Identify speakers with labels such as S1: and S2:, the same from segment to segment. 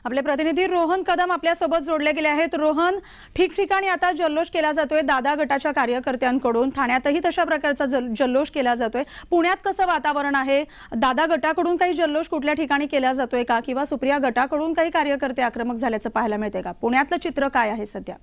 S1: आपले प्रतिनिधी रोहन कदम आपल्या सोबत जोडले गेले आहेत। रोहन, ठिकठिकाणी आता जल्लोष केला जातोय दादा गटाच्या कार्यकर्त्यांकडून, ठाण्यातही तशा प्रकारचा जल्लोष केला जातोय। पुण्यात कसं वातावरण आहे? दादा गटाकडून काही जल्लोष कुठल्या ठिकाणी केला जातोय का, किंवा सुप्रिया गटाकडून काही कार्यकर्ते आक्रमक झाल्याचं पाहायला मिळते का? पुण्यातलं चित्र काय आहे सध्या?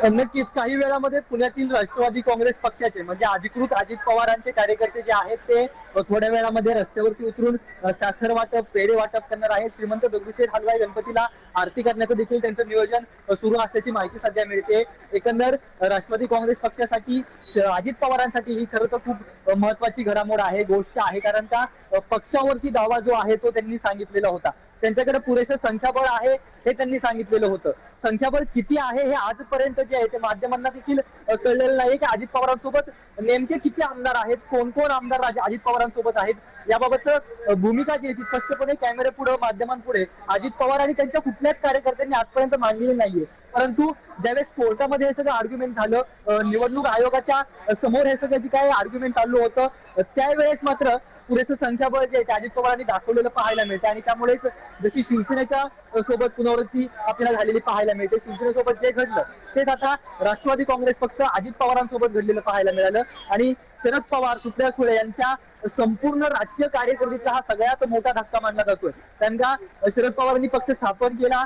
S2: नक्कीच काही वेळामध्ये पुण्यातील राष्ट्रवादी काँग्रेस पक्षाचे म्हणजे अधिकृत अजित पवारांचे कार्यकर्ते जे आहेत ते थोड्या वेळामध्ये रस्त्यावरती उतरून साखर वाटप, पेढे वाटप करणार आहेत। श्रीमंत दगडूशेठ हलवाई गणपतीला आरती करण्याचं देखील त्यांचं नियोजन सुरू असल्याची माहिती सध्या मिळते। एकंदर राष्ट्रवादी काँग्रेस पक्षासाठी, अजित पवारांसाठी ही खरं तर खूप महत्वाची घडामोड आहे, गोष्ट आहे, कारण का पक्षावरती दावा जो आहे तो त्यांनी सांगितलेला होता। त्यांच्याकडे पुरेसं संख्याबळ आहे हे त्यांनी सांगितलेलं होतं। संख्याबळ किती आहे हे आजपर्यंत जे आहे ते माध्यमांना देखील कळलेलं नाही की अजित पवारांसोबत नेमके किती आमदार आहेत, कोण कोण आमदार अजित पवारांसोबत आहेत याबाबतच भूमिका जी आहे ती स्पष्टपणे कॅमेऱ्यापुढे, माध्यमांपुढे अजित पवार आणि त्यांच्या कुठल्याच कार्यकर्त्यांनी आजपर्यंत मांडलेली नाहीये। परंतु ज्यावेळेस कोर्टामध्ये हे सगळं आर्ग्युमेंट झालं, निवडणूक आयोगाच्या समोर हे सगळं जे काय आर्ग्युमेंट चालू होतं, त्यावेळेस मात्र पुरेसं संख्याबळ जे आहे अजित पवारांनी दाखवलेलं पाहायला मिळते। आणि त्यामुळेच जशी शिवसेनेच्या सोबत पुनरावृत्ती आपल्याला झालेली पाहायला मिळते, शिवसेनेसोबत जे घडलं तेच आता राष्ट्रवादी काँग्रेस पक्ष अजित पवारांसोबत घडलेलं पाहायला मिळालं। आणि शरद पवार, सुप्रिया सुळे यांच्या संपूर्ण राजकीय कारकिर्दीचा हा सगळ्यात मोठा धक्का मानला जातोय। त्यांना शरद पवारांनी पक्ष स्थापन केला,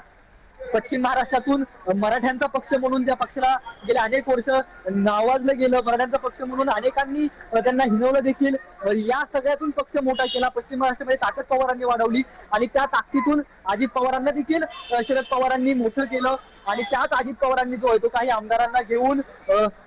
S2: पश्चिम महाराष्ट्रातून मराठ्यांचा पक्ष म्हणून त्या पक्षाला गेले अनेक वर्ष नावाजलं गेलं, मराठ्यांचा पक्ष म्हणून अनेकांनी त्यांना हिनवलं देखील। या सगळ्यातून पक्ष मोठा केला, पश्चिम महाराष्ट्रामध्ये ताकद पवारांनी वाढवली आणि त्या ताकदीतून अजित पवारांना देखील शरद पवारांनी मोठं केलं। आणि त्याच अजित पवारांनी जो आहे तो काही आमदारांना घेऊन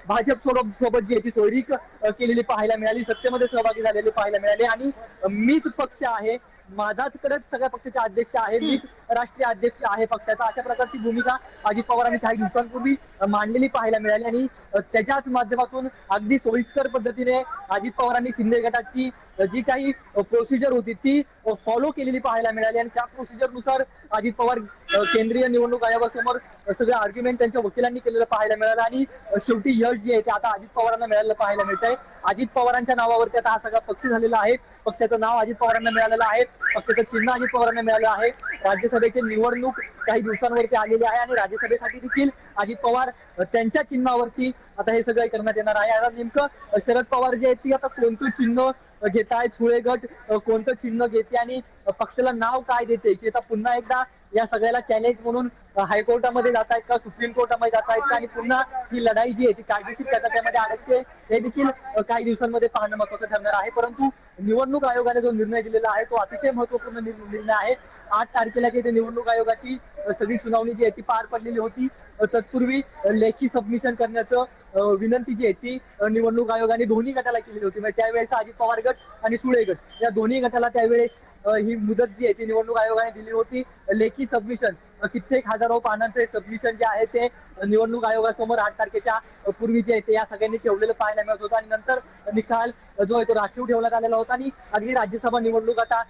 S2: भाजप सोबत जी आहे ती सोयरीक केलेली पाहायला मिळाली, सत्तेमध्ये सहभागी झालेले पाहायला मिळाले। आणि मीच पक्ष आहे, माझ्याकडेच सगळ्या पक्षाचे अध्यक्ष आहे, मीच राष्ट्रीय अध्यक्ष आहे पक्षाचा, अशा प्रकारची भूमिका अजित पवारांनी काही दिवसांपूर्वी मांडलेली पाहायला मिळाली। आणि त्याच्याच माध्यमातून अगदी सोयीस्कर पद्धतीने अजित पवारांनी शिंदे गटाची जी काही प्रोसिजर होती ती फॉलो केलेली पाहायला मिळाली। आणि त्या प्रोसिजरनुसार अजित पवार केंद्रीय निवडणूक आयोगासमोर सगळं आर्ग्युमेंट त्यांच्या वकिलांनी केलेलं पाहायला मिळालं। आणि शेवटी यश जे आहे ते आता अजित पवारांना मिळालेलं पाहायला मिळतंय। अजित पवारांच्या नावावरती आता हा सगळा पक्ष झालेला आहे, पक्षाचं नाव अजित पवारांना मिळालेलं आहे, पक्षाचं चिन्ह अजित पवारांना मिळालं आहे। राज्यसभेची निवडणूक काही दिवसांवरती आलेली आहे आणि राज्यसभेसाठी देखील अजित पवार त्यांच्या चिन्हावरती आता हे सगळं करण्यात येणार आहे। आता नेमकं शरद पवार जे आहेत ती आता कोणतं चिन्ह घेत आहेत, सुळे गट कोणतं चिन्ह घेते आणि पक्षाला नाव काय देते, की आता पुन्हा एकदा या सगळ्याला चॅलेंज म्हणून हायकोर्टामध्ये जात आहेत का, सुप्रीम कोर्टामध्ये जात आहेत का, आणि पुन्हा ही लढाई जी आहे ती कायदेशीर त्यामध्ये अडकते हे देखील काही दिवसांमध्ये पाहणं महत्वाचं ठरणार आहे। परंतु निवडणूक आयोगाने जो निर्णय दिलेला आहे तो अतिशय महत्वपूर्ण निर्णय आहे। 8 तारखेला जी निवडणूक आयोगाची सगळी सुनावणी जी आहे ती पार पडलेली होती, तत्पूर्वी लेखी सबमिशन करण्याचं विनंती जी आहे ती निवडणूक आयोगाने दोन्ही गटाला केलेली होती। म्हणजे त्यावेळेचा अजित पवार गट आणि सुळे गट या दोन्ही गटाला त्यावेळेस ही मुदत जी आहे ती निवडणूक आयोगाने दिली होती। लेखी सबमिशन कित्येक हजारो पानांचे सबमिशन जे आहे ते निवडणूक आयोगासमोर 8 तारखेच्या पूर्वी जे आहे ते या सगळ्यांनी ठेवलेलं पाहायला मिळत होतं। आणि नंतर निकाल जो आहे तो राखीव ठेवण्यात आलेला होता आणि अगदी राज्यसभा निवडणूक आता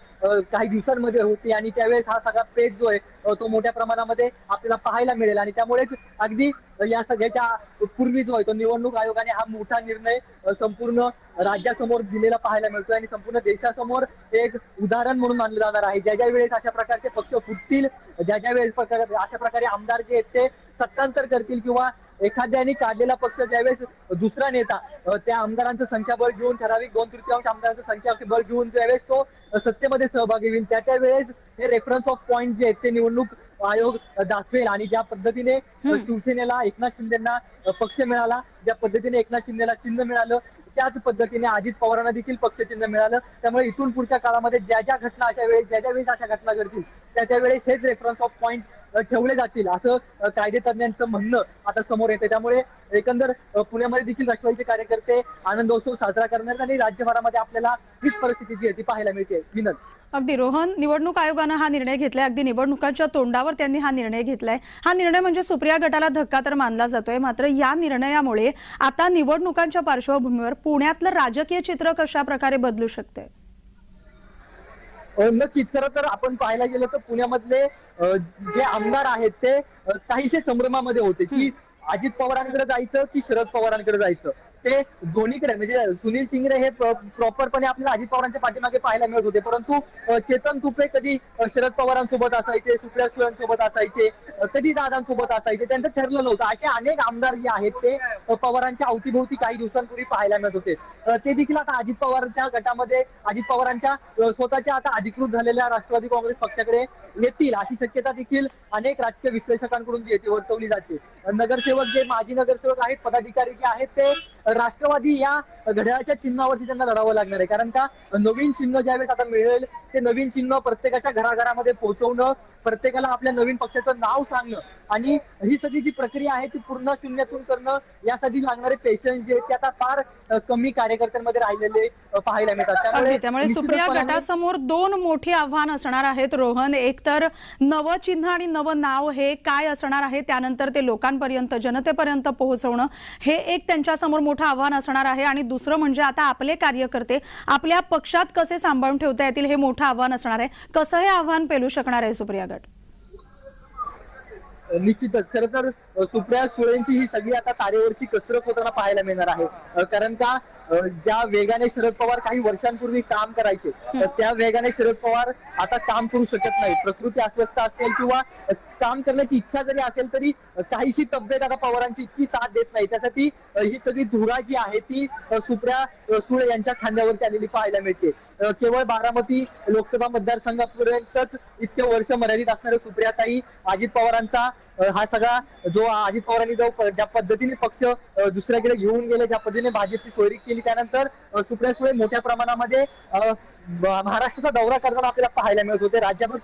S2: काही दिवसांमध्ये होती आणि त्यावेळेस हा सगळा पेच जो आहे तो मोठ्या प्रमाणामध्ये आपल्याला पाहायला मिळेल। आणि त्यामुळेच अगदी या सगळ्याच्या पूर्वी जो आहे तो निवडणूक आयोगाने हा मोठा निर्णय संपूर्ण राज्यासमोर दिलेला पाहायला मिळतोय आणि संपूर्ण देशासमोर एक उदाहरण म्हणून मानलं जाणार आहे। ज्या वेळेस अशा प्रकारचे पक्ष फुटतील, ज्या वेळेस अशा प्रकारे आमदार जे आहेत ते सत्तांतर करतील किंवा एखाद्याने काढलेला पक्ष ज्यावेळेस दुसरा नेता त्या आमदारांचं संख्याबळ घेऊन, ठराविक 2/3 आमदारांचं संख्याबळ घेऊन ज्यावेळेस तो सत्तेमध्ये सहभागी होईल त्यावेळेस हे रेफरन्स ऑफ पॉइंट जे आहेत ते निवडणूक आयोग दाखवेल। आणि ज्या पद्धतीने शिवसेनेला एकनाथ शिंदेना पक्ष मिळाला, ज्या पद्धतीने एकनाथ शिंदेला चिन्ह मिळालं, त्याच पद्धतीने अजित पवारांना देखील पक्ष चिन्ह मिळालं। त्यामुळे इथून पुढच्या काळामध्ये ज्या घटना अशा वेळेस ज्या वेळेस अशा घटना घडतील त्यावेळेस हेच रेफरन्स ऑफ पॉइंट ठेवले जातील असं कायदे तज्ञांचं म्हणणं आता समोर येते। त्यामुळे एकंदर पुण्यामध्ये देखील राष्ट्रवादीचे कार्यकर्ते आनंदोत्सव साजरा करणार आणि राज्यभरामध्ये आपल्याला हीच परिस्थिती जी आहे ती पाहायला मिळते। विनंत
S1: अगदी रोहन, निवडणूक आयोगानं हा निर्णय घेतलाय, अगदी निवडणुकांच्या तोंडावर त्यांनी हा निर्णय घेतलाय। हा निर्णय म्हणजे सुप्रिया गटाला धक्का तर मानला जातोय, मात्र या निर्णयामुळे आता निवडणुकांच्या पार्श्वभूमीवर पुण्यातलं राजकीय चित्र कशा प्रकारे बदलू शकते?
S2: नक्कीच, खरं तर आपण पाहायला गेलं तर पुण्यामधले जे आमदार आहेत ते काहीशे संभ्रमामध्ये होते की अजित पवारांकडे जायचं की शरद पवारांकडे जायचं। ते दोन्हीकडे म्हणजे सुनील टिंगरे हे प्रॉपरपणे आपल्याला अजित पवारांच्या पाठीमागे पाहायला मिळत होते, परंतु चेतन तुपे कधी शरद पवारांसोबत असायचे, सुप्रिया सुळेंसोबत असायचे, कधी दादांसोबत असायचे, त्यांचं ठरलं नव्हतं. असे अनेक आमदार जे आहेत ते पवारांच्या अवतीभोवती काही दिवसांपूर्वी पाहायला मिळत होते. ते देखील आता अजित पवारांच्या गटामध्ये, अजित पवारांच्या स्वतःच्या आता अधिकृत झालेल्या राष्ट्रवादी काँग्रेस पक्षाकडे येतील अशी शक्यता देखील अनेक राजकीय विश्लेषकांकडून जी येते वर्तवली जाते. नगरसेवक जे माजी नगरसेवक आहेत, पदाधिकारी जे आहेत, ते राष्ट्रवादी या घड्याळाच्या चिन्हावरती त्यांना लढावं लागणार आहे. कारण का नवीन चिन्ह ज्यावेळेस आता मिळेल ते नवीन चिन्ह प्रत्येकाच्या घराघरामध्ये पोहोचवणं, प्रत्येकाला आपल्या नवीन पक्षाचं नाव सांगणं आणि ही सगळी जी प्रक्रिया आहे ती पूर्ण शून्यातून करणं, यासाठी लागणारे पेशन्स जे आहेत ते आता फार कमी कार्यकर्त्यांमध्ये राहिलेले पाहायला मिळतात.
S1: त्यामुळे सुप्रिया गटासमोर दोन मोठी आव्हान असणार आहेत रोहन. एक तर नवं चिन्ह आणि नवं नाव हे काय असणार आहे, त्यानंतर ते लोकांपर्यंत, जनतेपर्यंत पोहोचवणं हे एक त्यांच्यासमोर मोठं आव्हान असणार आहे. आणि दुसरं म्हणजे आता आपले कार्यकर्ते आपल्या पक्षात कसे सांभाळून ठेवता येतील हे मोठं आव्हान असणार आहे. कसं हे आव्हान पेलू शकणार आहे सुप्रिया गट?
S2: निश्चितच खरं तर सुप्रिया सुळेंची ही सगळी आता तारेवरची कसरत होताना पाहायला मिळणार आहे. कारण का ज्या वेगाने शरद पवार काही वर्षांपूर्वी काम करायचे, त्या वेगाने शरद पवार आता काम करू शकत नाही. प्रकृती अस्वस्थ असेल किंवा काम करण्याची इच्छा जरी असेल तरी काहीशी तब्येत आता पवारांची इतकी साथ देत नाही. त्यासाठी ही सगळी धुरा जी आहे ती सुप्रिया सुळे यांच्या खांद्यावरती आलेली पाहायला मिळते. केवळ बारामती लोकसभा मतदारसंघापर्यंतच इतके वर्ष मर्यादित असणारे सुप्रियाताई अजित पवारांचा हा सगळा जो अजित पवारांनी जो ज्या पद्धतीने पक्ष दुसऱ्याकडे घेऊन गेले, ज्या पद्धतीने भाजपची सोयरीक केली, त्यानंतर सुप्रिया सुळे मोठ्या प्रमाणामध्ये महाराष्ट्राचा दौरा करताना आपल्याला पाहायला मिळत होते. राज्यभर